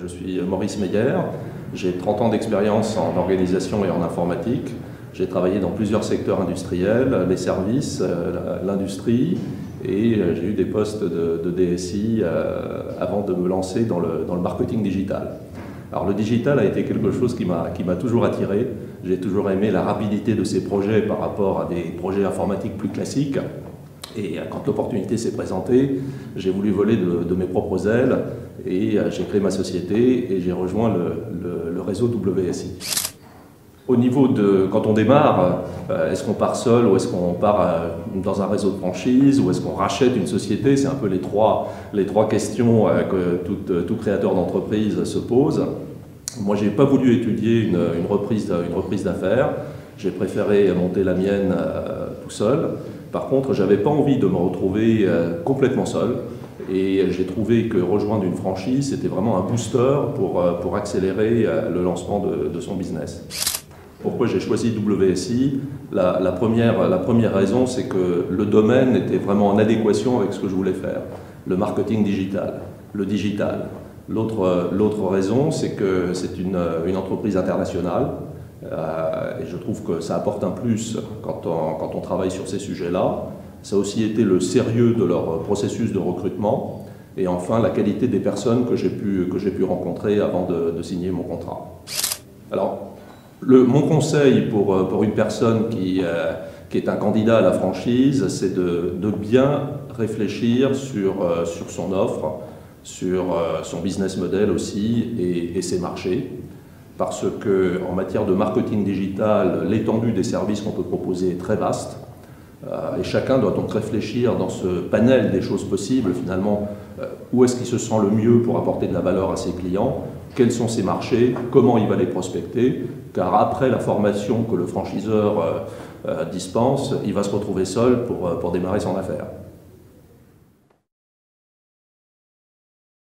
Je suis Maurice Meyer, j'ai 30 ans d'expérience en organisation et en informatique. J'ai travaillé dans plusieurs secteurs industriels, les services, l'industrie, et j'ai eu des postes de DSI avant de me lancer dans le marketing digital. Alors le digital a été quelque chose qui m'a toujours attiré. J'ai toujours aimé la rapidité de ces projets par rapport à des projets informatiques plus classiques. Et quand l'opportunité s'est présentée, j'ai voulu voler de mes propres ailes et j'ai créé ma société et j'ai rejoint le réseau WSI. Au niveau de, quand on démarre, est-ce qu'on part seul ou est-ce qu'on part dans un réseau de franchise ou est-ce qu'on rachète une société? C'est un peu les trois questions que tout créateur d'entreprise se pose. Moi, je n'ai pas voulu étudier une reprise d'affaires. J'ai préféré monter la mienne tout seul. Par contre, je n'avais pas envie de me retrouver complètement seul et j'ai trouvé que rejoindre une franchise, c'était vraiment un booster pour accélérer le lancement de son business. Pourquoi j'ai choisi WSI? La première raison, c'est que le domaine était vraiment en adéquation avec ce que je voulais faire, le marketing digital, le digital. L'autre raison, c'est que c'est une entreprise internationale. Et je trouve que ça apporte un plus quand on travaille sur ces sujets-là. Ça a aussi été le sérieux de leur processus de recrutement et enfin la qualité des personnes que j'ai pu rencontrer avant de signer mon contrat. Alors, mon conseil pour une personne qui est un candidat à la franchise, c'est de bien réfléchir sur son offre, sur son business model aussi et ses marchés. Parce qu'en matière de marketing digital, l'étendue des services qu'on peut proposer est très vaste. Et chacun doit donc réfléchir dans ce panel des choses possibles, finalement, où est-ce qu'il se sent le mieux pour apporter de la valeur à ses clients, quels sont ses marchés, comment il va les prospecter, car après la formation que le franchiseur dispense, il va se retrouver seul pour démarrer son affaire.